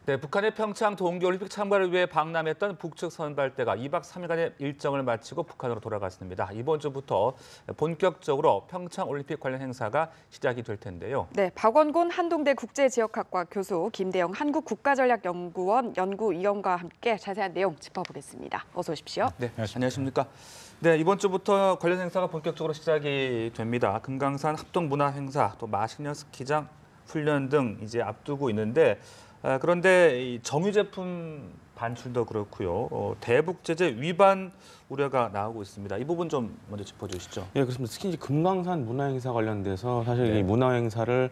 네, 북한의 평창 동계올림픽 참가를 위해 방남했던 북측 선발대가 2박 3일간의 일정을 마치고 북한으로 돌아갔습니다. 이번 주부터 본격적으로 평창올림픽 관련 행사가 시작이 될 텐데요. 네, 박원곤 한동대 국제지역학과 교수, 김대영 한국국가전략연구원 연구위원과 함께 자세한 내용 짚어보겠습니다. 어서 오십시오. 네, 안녕하십니까. 네, 이번 주부터 관련 행사가 본격적으로 시작이 됩니다. 금강산 합동문화행사, 또 마식령 스키장 훈련 등 이제 앞두고 있는데 그런데 이 정유 제품 반출도 그렇고요. 대북 제재 위반 우려가 나오고 있습니다. 이 부분 좀 먼저 짚어주시죠. 예, 그렇습니다. 특히 이제 금강산 문화행사 관련돼서 사실 이 문화행사를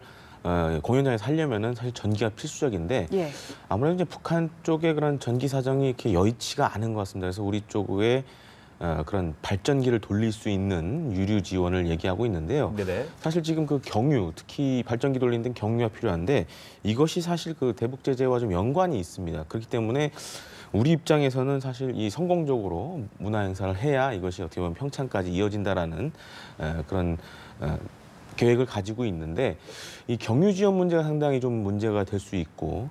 공연장에서 하려면은 사실 전기가 필수적인데 아무래도 이제 북한 쪽의 그런 전기 사정이 이렇게 여의치가 않은 것 같습니다. 그래서 우리 쪽에 그런 발전기를 돌릴 수 있는 유류 지원을 얘기하고 있는데요. 네네. 사실 지금 그 경유, 특히 발전기 돌리는 데는 경유가 필요한데 이것이 사실 그 대북 제재와 좀 연관이 있습니다. 그렇기 때문에 우리 입장에서는 사실 이 성공적으로 문화 행사를 해야 이것이 어떻게 보면 평창까지 이어진다라는 그런 계획을 가지고 있는데 이 경유 지원 문제가 상당히 좀 문제가 될 수 있고.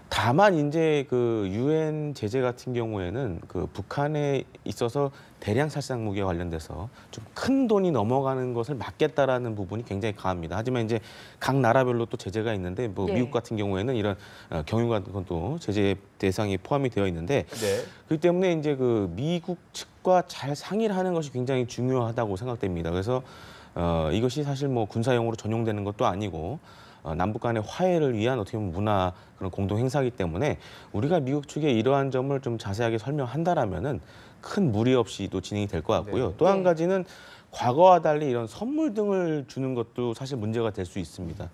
다만 이제 그 유엔 제재 같은 경우에는 그 북한에 있어서 대량 살상 무기와 관련돼서 좀 큰 돈이 넘어가는 것을 막겠다라는 부분이 굉장히 강합니다. 하지만 이제 각 나라별로 또 제재가 있는데 뭐 미국 같은 경우에는 이런 경유 같은 것도 제재 대상에 포함이 되어 있는데 그렇기 때문에 이제 그 미국 측과 잘 상의를 하는 것이 굉장히 중요하다고 생각됩니다. 그래서 이것이 사실 뭐 군사용으로 전용되는 것도 아니고 남북 간의 화해를 위한 어떻게 보면 문화 그런 공동 행사이기 때문에 우리가 미국 측에 이러한 점을 좀 자세하게 설명한다라면은 큰 무리 없이 또 진행이 될 것 같고요. 또 한 가지는 과거와 달리 이런 선물 등을 주는 것도 사실 문제가 될 수 있습니다.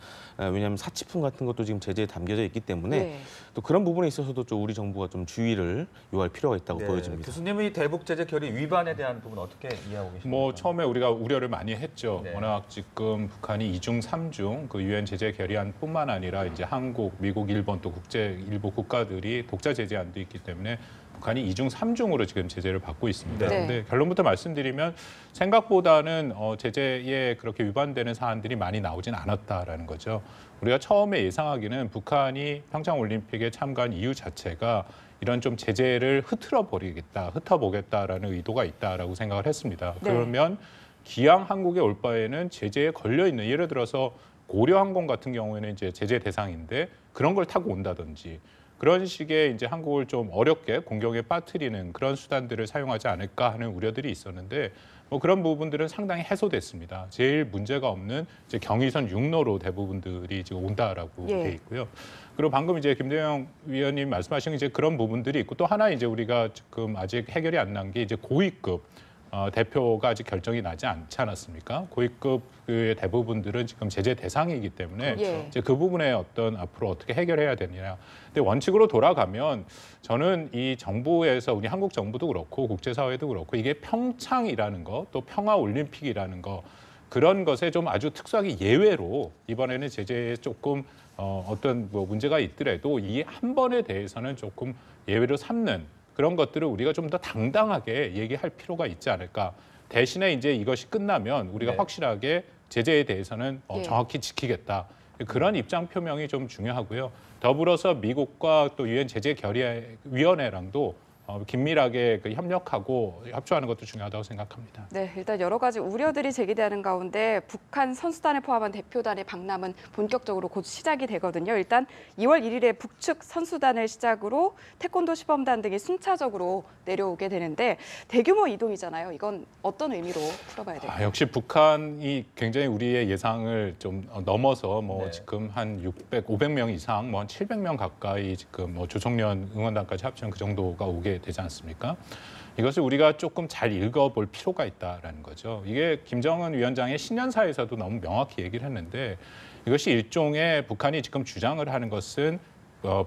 왜냐하면 사치품 같은 것도 지금 제재에 담겨져 있기 때문에 또 그런 부분에 있어서도 좀 우리 정부가 좀 주의를 요할 필요가 있다고 보여집니다. 교수님이 대북 제재 결의 위반에 대한 부분 어떻게 이해하고 계십니까? 뭐 처음에 우리가 우려를 많이 했죠. 워낙 지금 북한이 이중 삼중 그 유엔 제재 결의안뿐만 아니라 이제 한국, 미국, 일본 또 국제 일부 국가들이 독자 제재안도 있기 때문에 북한이 이중 삼중으로 지금 제재를 받고 있습니다. 그런데 결론부터 말씀드리면 생각보다는 제재에 그렇게 위반되는 사안들이 많이 나오진 않았다라는 거죠. 우리가 처음에 예상하기는 북한이 평창올림픽에 참가한 이유 자체가 이런 좀 제재를 흩어보겠다라는 의도가 있다라고 생각을 했습니다. 그러면 기왕 한국에 올 바에는 제재에 걸려 있는 예를 들어서 고려항공 같은 경우에는 이제 제재 대상인데 그런 걸 타고 온다든지 그런 식의 이제 한국을 좀 어렵게 공격에 빠뜨리는 그런 수단들을 사용하지 않을까 하는 우려들이 있었는데 뭐 그런 부분들은 상당히 해소됐습니다. 제일 문제가 없는 이제 경의선 육로로 대부분들이 지금 온다라고 돼 있고요. 그리고 방금 이제 김대영 위원님 말씀하신 이제 그런 부분들이 있고 또 하나 이제 우리가 지금 아직 해결이 안 난 게 이제 고위급 대표가 아직 결정이 나지 않지 않았습니까? 고위급의 대부분들은 지금 제재 대상이기 때문에 이제 그 부분에 어떤 앞으로 어떻게 해결해야 되느냐. 근데 원칙으로 돌아가면 저는 이 정부에서 우리 한국 정부도 그렇고 국제사회도 그렇고 이게 평창이라는 거 또 평화올림픽이라는 거 그런 것에 좀 아주 특수하게 예외로 이번에는 제재에 조금 어떤 뭐 문제가 있더라도 이 한 번에 대해서는 조금 예외로 삼는 그런 것들을 우리가 좀 더 당당하게 얘기할 필요가 있지 않을까. 대신에 이제 이것이 끝나면 우리가 확실하게 제재에 대해서는 정확히 지키겠다. 그런 입장 표명이 좀 중요하고요. 더불어서 미국과 또 유엔 제재 결의위원회랑도 긴밀하게 협력하고 협조하는 것도 중요하다고 생각합니다. 네, 일단 여러 가지 우려들이 제기되는 가운데 북한 선수단을 포함한 대표단의 방남은 본격적으로 곧 시작이 되거든요. 일단 2월 1일에 북측 선수단을 시작으로 태권도 시범단 등이 순차적으로 내려오게 되는데 대규모 이동이잖아요. 이건 어떤 의미로 풀어봐야 될까요? 역시 북한이 굉장히 우리의 예상을 좀 넘어서 뭐 지금 한 500명 이상, 뭐 한 700명 가까이 지금 뭐 조총련 응원단까지 합치면 그 정도가 오게 되지 않습니까? 이것을 우리가 조금 잘 읽어볼 필요가 있다라는 거죠. 이게 김정은 위원장의 신년사에서도 너무 명확히 얘기를 했는데 이것이 일종의 북한이 지금 주장을 하는 것은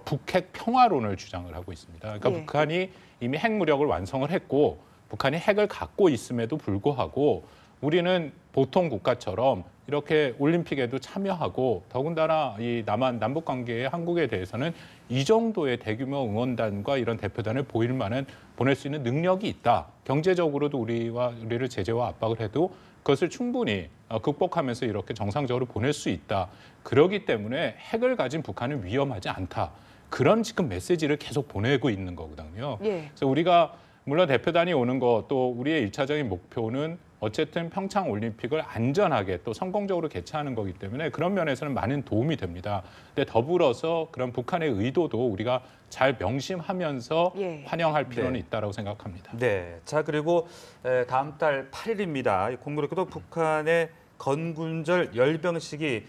북핵 평화론을 주장을 하고 있습니다. 그러니까 북한이 이미 핵무력을 완성을 했고 북한이 핵을 갖고 있음에도 불구하고 우리는 보통 국가처럼 이렇게 올림픽에도 참여하고 더군다나 이 남북 관계의 한국에 대해서는 이 정도의 대규모 응원단과 이런 대표단을 보낼 수 있는 능력이 있다. 경제적으로도 우리를 제재와 압박을 해도 그것을 충분히 극복하면서 이렇게 정상적으로 보낼 수 있다. 그러기 때문에 핵을 가진 북한은 위험하지 않다. 그런 지금 메시지를 계속 보내고 있는 거거든요. 예. 그래서 우리가 물론 대표단이 오는 거 또 우리의 일차적인 목표는 어쨌든 평창 올림픽을 안전하게 또 성공적으로 개최하는 거기 때문에 그런 면에서는 많은 도움이 됩니다. 근데 더불어서 그런 북한의 의도도 우리가 잘 명심하면서 예. 환영할 필요는 네. 있다고 생각합니다. 네. 자, 그리고 다음 달 8일입니다. 공교롭게도 북한의 건군절 열병식이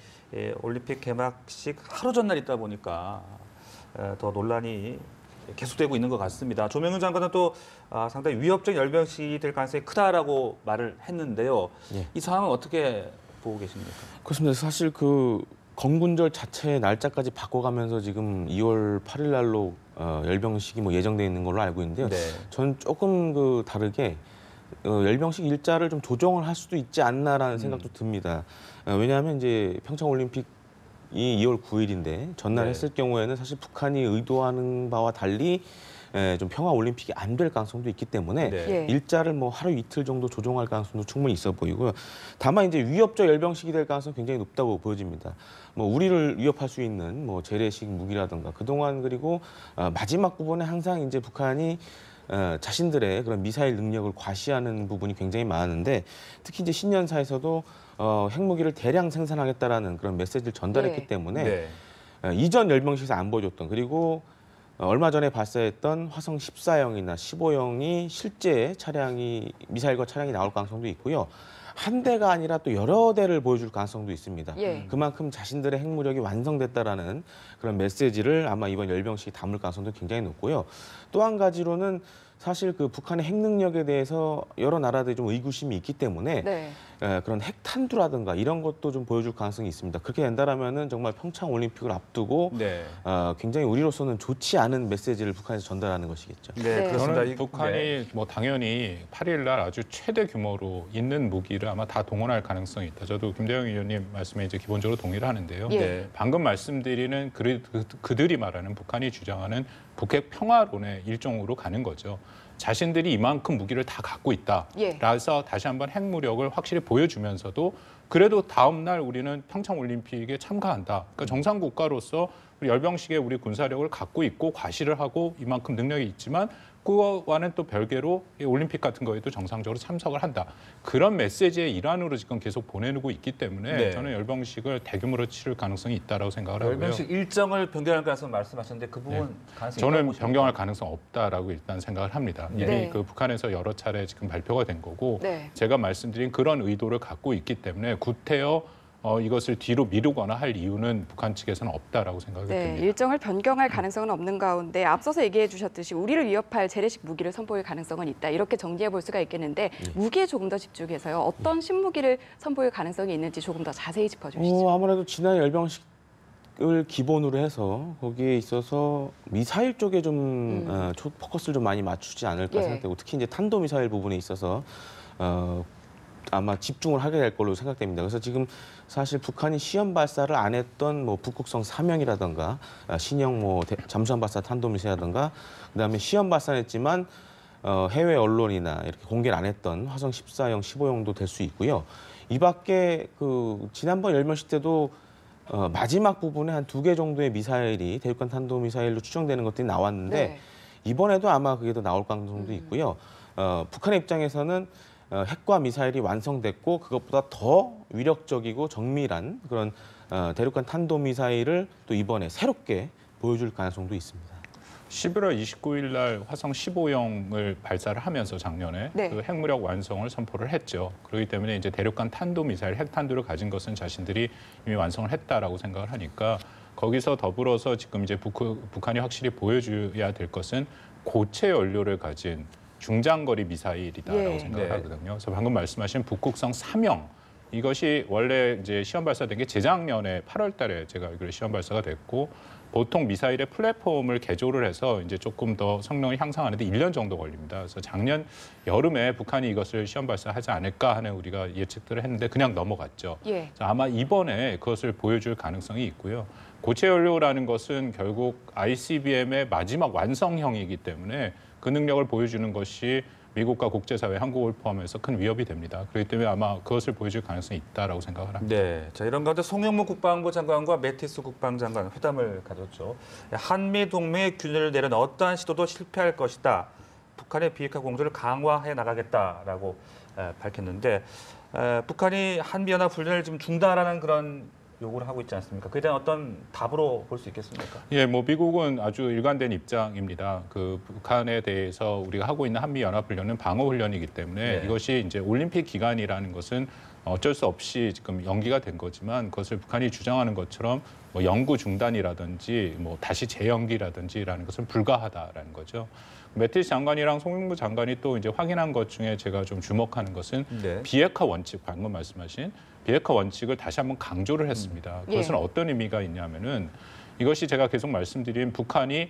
올림픽 개막식 하루 전날 있다 보니까 더 논란이 계속되고 있는 것 같습니다. 조명훈 장관은 또 상당히 위협적 열병식이 될 가능성이 크다라고 말을 했는데요. 예. 이 상황은 어떻게 보고 계십니까? 그렇습니다. 사실 그 건군절 자체의 날짜까지 바꿔가면서 지금 2월 8일 날로 열병식이 뭐 예정돼 있는 걸로 알고 있는데요. 네. 저는 조금 그 다르게 열병식 일자를 좀 조정을 할 수도 있지 않나라는 생각도 듭니다. 왜냐하면 이제 평창 올림픽이 2월 9일인데 전날 네. 했을 경우에는 사실 북한이 의도하는 바와 달리 좀 평화 올림픽이 안 될 가능성도 있기 때문에 네. 예. 일자를 뭐 하루 이틀 정도 조정할 가능성도 충분히 있어 보이고요. 다만 이제 위협적 열병식이 될 가능성이 굉장히 높다고 보여집니다. 뭐 우리를 위협할 수 있는 뭐 재래식 무기라든가 그동안 그리고 마지막 부분에 항상 이제 북한이 자신들의 그런 미사일 능력을 과시하는 부분이 굉장히 많은데 특히 이제 신년사에서도 핵무기를 대량 생산하겠다라는 그런 메시지를 전달했기 네. 때문에 네. 이전 열병식에서 안 보여줬던 그리고 얼마 전에 발사했던 화성 14형이나 15형이 실제 차량이 미사일과 차량이 나올 가능성도 있고요. 한 대가 아니라 또 여러 대를 보여줄 가능성도 있습니다. 예. 그만큼 자신들의 핵무력이 완성됐다라는 그런 메시지를 아마 이번 열병식이 담을 가능성도 굉장히 높고요. 또 한 가지로는 사실 그 북한의 핵 능력에 대해서 여러 나라들이 좀 의구심이 있기 때문에 네. 그런 핵탄두라든가 이런 것도 좀 보여줄 가능성이 있습니다. 그렇게 된다라면은 정말 평창 올림픽을 앞두고 네. 굉장히 우리로서는 좋지 않은 메시지를 북한에서 전달하는 것이겠죠. 네, 네. 그렇습니다. 저는 북한이 뭐 당연히 8일 날 아주 최대 규모로 있는 무기를 아마 다 동원할 가능성이 있다. 저도 김대영 의원님 말씀에 이제 기본적으로 동의를 하는데요. 예. 네. 방금 말씀드리는 그들이 말하는 북한이 주장하는 북핵 평화론의 일종으로 가는 거죠. 자신들이 이만큼 무기를 다 갖고 있다. 예. 라서 다시 한번 핵무력을 확실히 보여주면서도 그래도 다음 날 우리는 평창 올림픽에 참가한다. 그러니까 정상 국가로서 우리 열병식에 우리 군사력을 갖고 있고 과시를 하고 이만큼 능력이 있지만 그거와는 또 별개로 이 올림픽 같은 거에도 정상적으로 참석을 한다. 그런 메시지의 일환으로 지금 계속 보내고 있기 때문에 네. 저는 열병식을 대규모로 치를 가능성이 있다라고 생각을 하고요. 열병식 일정을 변경할 가능성 말씀하셨는데 그 부분 가능성이 저는 있다고 보십니까? 변경할 가능성 없다라고 일단 생각을 합니다. 이미 네. 그 북한에서 여러 차례 지금 발표가 된 거고 네. 제가 말씀드린 그런 의도를 갖고 있기 때문에 구태여 이것을 뒤로 미루거나 할 이유는 북한 측에서는 없다라고 생각이 네, 듭니다. 일정을 변경할 가능성은 없는 가운데 앞서서 얘기해 주셨듯이 우리를 위협할 재래식 무기를 선보일 가능성은 있다. 이렇게 정리해 볼 수가 있겠는데 무기에 조금 더 집중해서요. 어떤 신무기를 선보일 가능성이 있는지 조금 더 자세히 짚어주시죠. 아무래도 지난 열병식을 기본으로 해서 거기에 있어서 미사일 쪽에 좀 포커스를 좀 많이 맞추지 않을까 예. 생각되고 특히 이제 탄도미사일 부분에 있어서 아마 집중을 하게 될 걸로 생각됩니다. 그래서 지금 사실 북한이 시험 발사를 안 했던 뭐 북극성 3형이라든가 신형 뭐 잠수함 발사 탄도미사일이라든가 그다음에 시험 발사는 했지만 해외 언론이나 이렇게 공개를 안 했던 화성 14형, 15형도 될 수 있고요. 이 밖에 그 지난번 열병식 때도 마지막 부분에 한 2개 정도의 미사일이 대륙간 탄도미사일로 추정되는 것들이 나왔는데 네. 이번에도 아마 그게 더 나올 가능성도 있고요. 북한의 입장에서는 핵과 미사일이 완성됐고 그것보다 더 위력적이고 정밀한 그런 대륙간 탄도미사일을 또 이번에 새롭게 보여줄 가능성도 있습니다. 11월 29일 날 화성 15형을 발사를 하면서 작년에 네. 그 핵무력 완성을 선포를 했죠. 그렇기 때문에 이제 대륙간 탄도미사일, 핵탄두를 가진 것은 자신들이 이미 완성을 했다라고 생각을 하니까 거기서 더불어서 지금 이제 북한이 확실히 보여줘야 될 것은 고체 연료를 가진 중장거리 미사일이다라고 예. 생각을 네. 하거든요. 그래서 방금 말씀하신 북극성 3형 이것이 원래 이제 시험 발사된 게 재작년에 8월달에 제가 알기로 시험 발사가 됐고 보통 미사일의 플랫폼을 개조를 해서 이제 조금 더 성능을 향상하는데 1년 정도 걸립니다. 그래서 작년 여름에 북한이 이것을 시험 발사하지 않을까 하는 우리가 예측들을 했는데 그냥 넘어갔죠. 예. 그래서 아마 이번에 그것을 보여줄 가능성이 있고요. 고체 연료라는 것은 결국 ICBM의 마지막 완성형이기 때문에 그 능력을 보여주는 것이 미국과 국제사회, 한국을 포함해서 큰 위협이 됩니다. 그렇기 때문에 아마 그것을 보여줄 가능성이 있다라고 생각을 합니다. 네, 자 이런 가운데 송영무 국방부 장관과 매티스 국방장관 회담을 가졌죠. 한미 동맹의 균열을 내려는 어떠한 시도도 실패할 것이다. 북한의 비핵화 공조를 강화해 나가겠다라고 밝혔는데 북한이 한미연합 훈련을 지금 중단하라는 그런 요구를 하고 있지 않습니까? 그에 대한 어떤 답으로 볼 수 있겠습니까? 예, 뭐 미국은 아주 일관된 입장입니다. 그 북한에 대해서 우리가 하고 있는 한미 연합 훈련은 방어 훈련이기 때문에 네. 이것이 이제 올림픽 기간이라는 것은 어쩔 수 없이 지금 연기가 된 거지만 그것을 북한이 주장하는 것처럼 뭐 영구 중단이라든지 뭐 다시 재연기라든지라는 것은 불가하다라는 거죠. 매티스 장관이랑 송영무 장관이 또 이제 확인한 것 중에 제가 좀 주목하는 것은 네. 비핵화 원칙, 방금 말씀하신 비핵화 원칙을 다시 한번 강조를 했습니다. 그것은 예. 어떤 의미가 있냐면은 이것이 제가 계속 말씀드린 북한이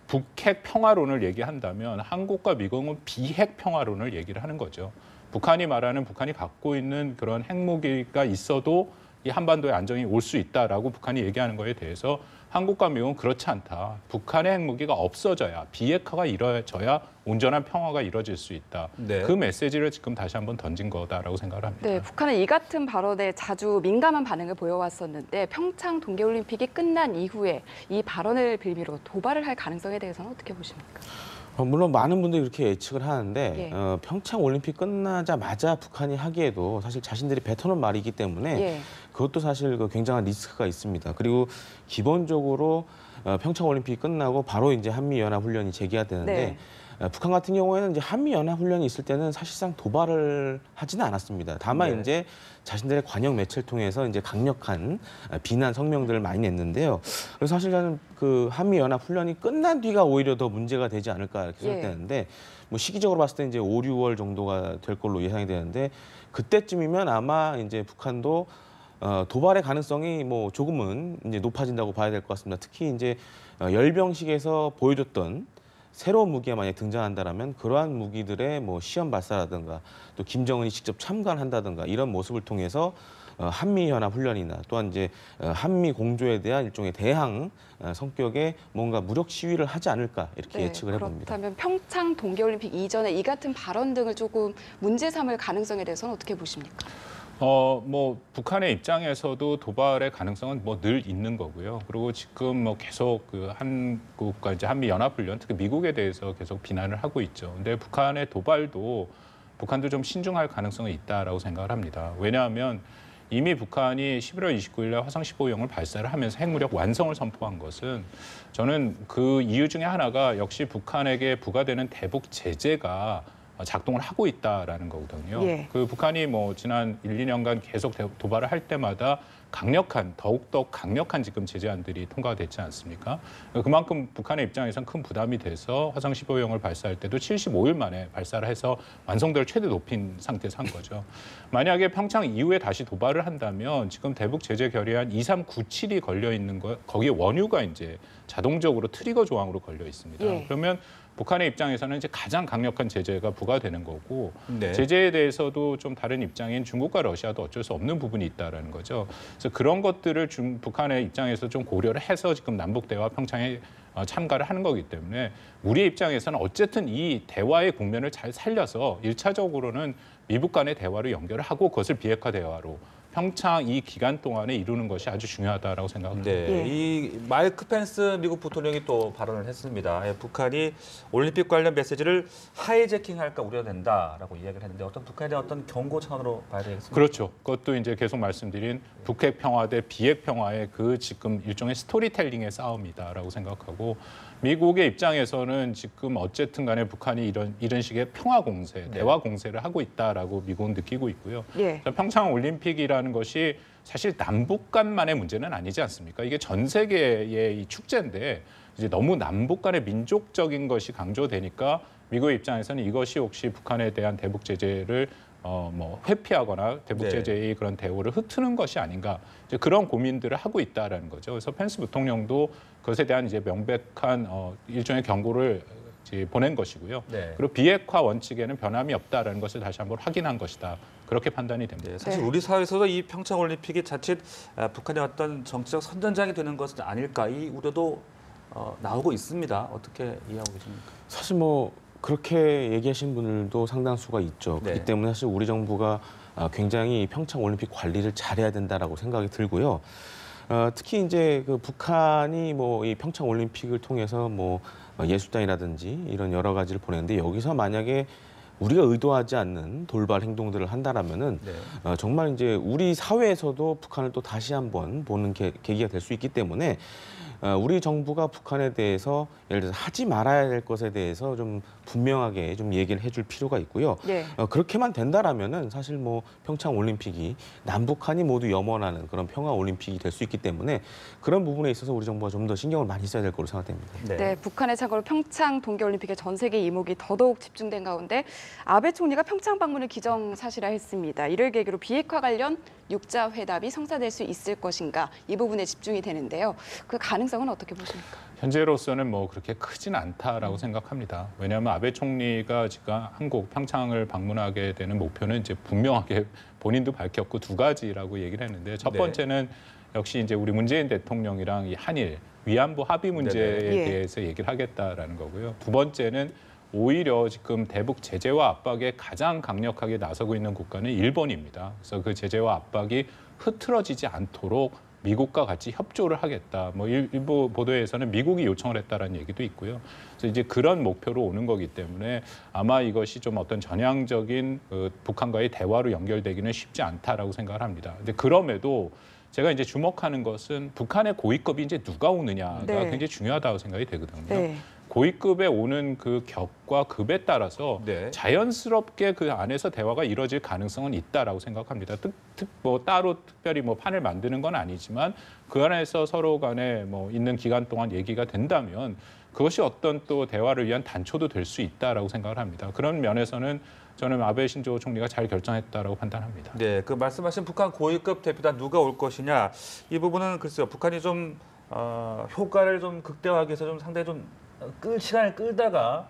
북핵 평화론을 얘기한다면 한국과 미국은 비핵 평화론을 얘기를 하는 거죠. 북한이 말하는 북한이 갖고 있는 그런 핵무기가 있어도 이 한반도에 안정이 올 수 있다라고 북한이 얘기하는 거에 대해서 한국과 미국은 그렇지 않다. 북한의 핵무기가 없어져야 비핵화가 이루어져야 온전한 평화가 이루어질 수 있다. 네. 그 메시지를 지금 다시 한번 던진 거다라고 생각을 합니다. 네, 북한은 이 같은 발언에 자주 민감한 반응을 보여왔었는데 평창 동계올림픽이 끝난 이후에 이 발언을 빌미로 도발을 할 가능성에 대해서는 어떻게 보십니까? 물론 많은 분들이 그렇게 예측을 하는데 예. 평창 올림픽 끝나자마자 북한이 하기에도 사실 자신들이 뱉어놓은 말이기 때문에 예. 그것도 사실 그 굉장한 리스크가 있습니다. 그리고 기본적으로 평창 올림픽이 끝나고 바로 이제 한미 연합 훈련이 재개가 되는데 북한 같은 경우에는 이제 한미 연합 훈련이 있을 때는 사실상 도발을 하지는 않았습니다. 다만 네. 이제 자신들의 관영 매체를 통해서 이제 강력한 비난 성명들을 많이 냈는데요. 그래서 사실 저는 그 한미 연합 훈련이 끝난 뒤가 오히려 더 문제가 되지 않을까 이렇게 생각되는데 뭐 시기적으로 봤을 때 이제 5, 6월 정도가 될 걸로 예상이 되는데 그때쯤이면 아마 이제 북한도 도발의 가능성이 뭐 조금은 이제 높아진다고 봐야 될 것 같습니다. 특히 이제 열병식에서 보여줬던 새로운 무기가 만약 등장한다라면 그러한 무기들의 뭐 시험 발사라든가 또 김정은이 직접 참관을 한다든가 이런 모습을 통해서 한미 연합 훈련이나 또한 이제 한미 공조에 대한 일종의 대항 성격의 뭔가 무력 시위를 하지 않을까 이렇게 예측을 해봅니다. 그렇다면 평창 동계올림픽 이전에 이 같은 발언 등을 조금 문제 삼을 가능성에 대해서는 어떻게 보십니까? 뭐 북한의 입장에서도 도발의 가능성은 뭐 늘 있는 거고요. 그리고 지금 뭐 계속 그 한국과 이제 한미 연합 훈련, 특히 미국에 대해서 계속 비난을 하고 있죠. 근데 북한의 도발도 북한도 좀 신중할 가능성이 있다라고 생각을 합니다. 왜냐하면 이미 북한이 11월 29일 날 화성 15형을 발사를 하면서 핵무력 완성을 선포한 것은 저는 그 이유 중에 하나가 역시 북한에게 부과되는 대북 제재가 작동을 하고 있다라는 거거든요. 예. 그 북한이 뭐 지난 1, 2년간 계속 도발을 할 때마다 더욱더 강력한 지금 제재안들이 통과가 됐지 않습니까? 그만큼 북한의 입장에선 큰 부담이 돼서 화성 15형을 발사할 때도 75일 만에 발사를 해서 완성도를 최대 높인 상태에서 한 거죠. 만약에 평창 이후에 다시 도발을 한다면 지금 대북 제재 결의안 2397이 걸려 있는 거 거기에 원유가 이제 자동적으로 트리거 조항으로 걸려 있습니다. 예. 그러면 북한의 입장에서는 이제 가장 강력한 제재가 부과되는 거고 네. 제재에 대해서도 좀 다른 입장인 중국과 러시아도 어쩔 수 없는 부분이 있다라는 거죠. 그래서 그런 것들을 북한의 입장에서 좀 고려를 해서 지금 남북 대화 평창에 참가를 하는 거기 때문에 우리의 입장에서는 어쨌든 이 대화의 국면을 잘 살려서 1차적으로는 미북 간의 대화로 연결을 하고 그것을 비핵화 대화로 평창 이 기간 동안에 이루는 것이 아주 중요하다라고 생각합니다. 네, 예. 이 마이크 펜스 미국 부통령이 또 발언을 했습니다. 북한이 올림픽 관련 메시지를 하이제킹할까 우려된다라고 이야기를 했는데 어떤 북한에 대한 어떤 경고 차원으로 봐야 되겠습니까? 그렇죠. 그것도 이제 계속 말씀드린 북핵 평화 대 비핵 평화의 그 지금 일종의 스토리텔링의 싸움이다라고 생각하고 미국의 입장에서는 지금 어쨌든 간에 북한이 이런 식의 평화 공세, 대화 공세를 하고 있다라고 미국은 느끼고 있고요. 예. 평창 올림픽이라는 것이 사실 남북 간만의 문제는 아니지 않습니까? 이게 전 세계의 이 축제인데 이제 너무 남북 간의 민족적인 것이 강조되니까 미국의 입장에서는 이것이 혹시 북한에 대한 대북 제재를 뭐 회피하거나 대북 제재의 그런 대우를 흩트는 것이 아닌가 이제 그런 고민들을 하고 있다라는 거죠. 그래서 펜스 부통령도 그것에 대한 이제 명백한 일종의 경고를 이제 보낸 것이고요. 네. 그리고 비핵화 원칙에는 변함이 없다라는 것을 다시 한번 확인한 것이다. 그렇게 판단이 됩니다. 네, 사실 네. 우리 사회에서도 이 평창 올림픽이 자칫 북한의 어떤 정치적 선전장이 되는 것은 아닐까 이 우려도 나오고 있습니다. 어떻게 이해하고 계십니까? 사실 뭐 그렇게 얘기하시는 분들도 상당수가 있죠. 네. 그렇기 때문에 사실 우리 정부가 굉장히 평창 올림픽 관리를 잘해야 된다라고 생각이 들고요. 특히 이제 그 북한이 뭐 이 평창 올림픽을 통해서 뭐 예술단이라든지 이런 여러 가지를 보냈는데 여기서 만약에 우리가 의도하지 않는 돌발 행동들을 한다라면은 네. 정말 이제 우리 사회에서도 북한을 또 다시 한번 보는 계기가 될 수 있기 때문에 우리 정부가 북한에 대해서 예를 들어서 하지 말아야 될 것에 대해서 좀 분명하게 좀 얘기를 해줄 필요가 있고요. 네. 그렇게만 된다라면은 사실 뭐 평창 올림픽이 남북한이 모두 염원하는 그런 평화 올림픽이 될 수 있기 때문에 그런 부분에 있어서 우리 정부가 좀 더 신경을 많이 써야 될 거로 생각됩니다. 네, 북한의 참고로 평창 동계올림픽에 전 세계 이목이 더더욱 집중된 가운데 아베 총리가 평창 방문을 기정사실화했습니다. 이를 계기로 비핵화 관련 6자 회담이 성사될 수 있을 것인가 이 부분에 집중이 되는데요. 그 가능성은 어떻게 보십니까? 현재로서는 뭐 그렇게 크진 않다라고 생각합니다. 왜냐하면 아베 총리가 지금 한국 평창을 방문하게 되는 목표는 이제 분명하게 본인도 밝혔고 두 가지라고 얘기를 했는데 첫 네. 번째는 역시 이제 우리 문재인 대통령이랑 이 한일 위안부 합의 문제에 네네. 예. 대해서 얘기를 하겠다라는 거고요. 두 번째는 오히려 지금 대북 제재와 압박에 가장 강력하게 나서고 있는 국가는 일본입니다. 그래서 그 제재와 압박이 흐트러지지 않도록 미국과 같이 협조를 하겠다. 뭐 일부 보도에서는 미국이 요청을 했다라는 얘기도 있고요. 그래서 이제 그런 목표로 오는 거기 때문에 아마 이것이 좀 어떤 전향적인 북한과의 대화로 연결되기는 쉽지 않다라고 생각을 합니다. 근데 그럼에도 제가 이제 주목하는 것은 북한의 고위급이 이제 누가 오느냐가 네. 굉장히 중요하다고 생각이 되거든요. 네. 고위급에 오는 그 격과 급에 따라서 네. 자연스럽게 그 안에서 대화가 이루어질 가능성은 있다라고 생각합니다. 뭐 따로 특별히 뭐 판을 만드는 건 아니지만 그 안에서 서로 간에 뭐 있는 기간 동안 얘기가 된다면 그것이 어떤 또 대화를 위한 단초도 될 수 있다라고 생각을 합니다. 그런 면에서는 저는 아베 신조 총리가 잘 결정했다라고 판단합니다. 네, 그 말씀하신 북한 고위급 대표단 누가 올 것이냐 이 부분은 글쎄요 북한이 좀 효과를 좀 극대화하기 위해서 좀 상당히 좀 시간을 끌다가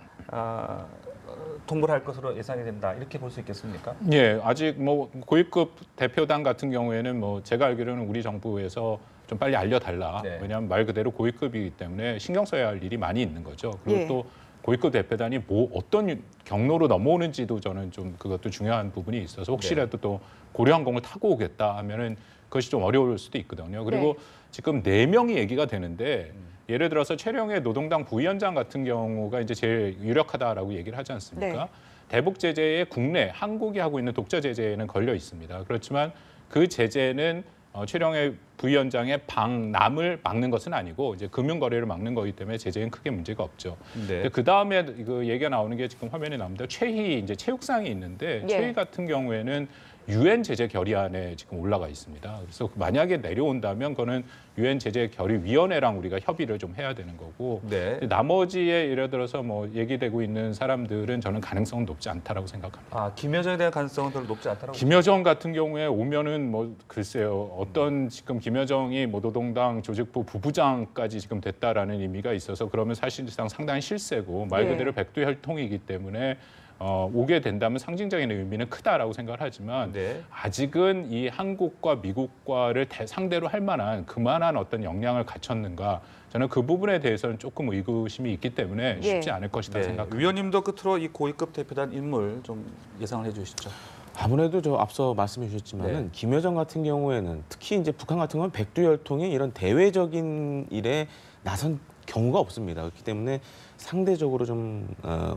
통보를 할 것으로 예상이 된다 이렇게 볼 수 있겠습니까? 예, 아직 뭐 고위급 대표단 같은 경우에는 뭐 제가 알기로는 우리 정부에서 좀 빨리 알려달라. 네. 왜냐하면 말 그대로 고위급이기 때문에 신경 써야 할 일이 많이 있는 거죠. 그리고 예. 또 고위급 대표단이 뭐 어떤 경로로 넘어오는지도 저는 좀 그것도 중요한 부분이 있어서 혹시라도 또 고려항공을 타고 오겠다 하면은 그것이 좀 어려울 수도 있거든요. 그리고 네. 지금 4명이 얘기가 되는데 예를 들어서 최룡해 노동당 부위원장 같은 경우가 이제 제일 유력하다라고 얘기를 하지 않습니까? 네. 대북 제재에 국내 한국이 하고 있는 독자 제재에는 걸려 있습니다. 그렇지만 그 제재는 최룡해 부위원장의 방남을 막는 것은 아니고 이제 금융 거래를 막는 거기 때문에 제재는 크게 문제가 없죠. 네. 그 다음에 그 얘기가 나오는 게 지금 화면에 나옵니다. 최희 이제 체육상이 있는데 예. 최희 같은 경우에는 유엔 제재 결의안에 지금 올라가 있습니다. 그래서 만약에 내려온다면 그거는 유엔 제재 결의 위원회랑 우리가 협의를 좀 해야 되는 거고 네. 나머지에 예를 들어서 뭐 얘기되고 있는 사람들은 저는 가능성은 높지 않다라고 생각합니다. 김여정에 대한 가능성은 별로 높지 않다라고. 김여정 같은 경우에 오면은 뭐 글쎄요 어떤 지금 김여정이 뭐 노동당 조직부 부부장까지 지금 됐다라는 의미가 있어서 그러면 사실상 상당히 실세고 말 예. 그대로 백두혈통이기 때문에 오게 된다면 상징적인 의미는 크다라고 생각을 하지만 네. 아직은 이 한국과 미국과를 상대로 할 만한 그만한 어떤 역량을 갖췄는가 저는 그 부분에 대해서는 조금 의구심이 있기 때문에 쉽지 예. 않을 것이다 네. 생각합니다. 위원님도 끝으로 이 고위급 대표단 인물 좀 예상을 해주시죠. 아무래도 저 앞서 말씀해 주셨지만은 네. 김여정 같은 경우에는 특히 이제 북한 같은 건 백두혈통의 이런 대외적인 일에 나선 경우가 없습니다. 그렇기 때문에 상대적으로 좀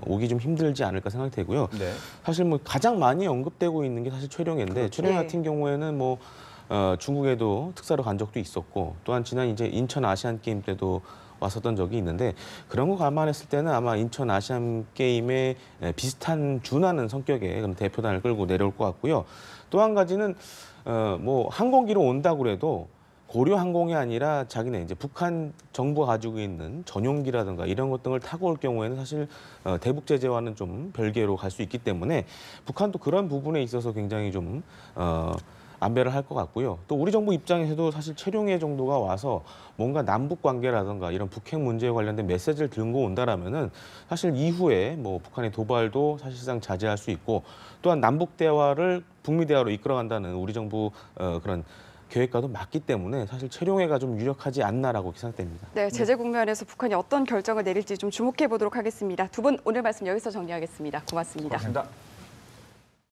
오기 좀 힘들지 않을까 생각이 되고요. 네. 사실 뭐 가장 많이 언급되고 있는 게 사실 최룡해인데 그렇죠. 최룡해 네. 같은 경우에는 뭐 중국에도 특사로 간 적도 있었고 또한 지난 이제 인천 아시안 게임 때도 왔었던 적이 있는데 그런 거 감안했을 때는 아마 인천 아시안 게임에 비슷한 준하는 성격의 그런 대표단을 끌고 내려올 것 같고요. 또 한 가지는 뭐 항공기로 온다고 그래도 고려 항공이 아니라 자기네 이제 북한 정부가 가지고 있는 전용기라든가 이런 것 등을 타고 올 경우에는 사실 대북 제재와는 좀 별개로 갈 수 있기 때문에 북한도 그런 부분에 있어서 굉장히 좀 안배를 할 것 같고요. 또 우리 정부 입장에서도 사실 최룡해 정도가 와서 뭔가 남북 관계라든가 이런 북핵 문제에 관련된 메시지를 들고 온다라면은 사실 이후에 뭐 북한의 도발도 사실상 자제할 수 있고 또한 남북 대화를 북미 대화로 이끌어간다는 우리 정부 그런 계획과도 맞기 때문에 사실 최룡해가 좀 유력하지 않나라고 예상됩니다. 네, 제재 국면에서 북한이 어떤 결정을 내릴지 좀 주목해 보도록 하겠습니다. 두 분 오늘 말씀 여기서 정리하겠습니다. 고맙습니다. 고맙습니다.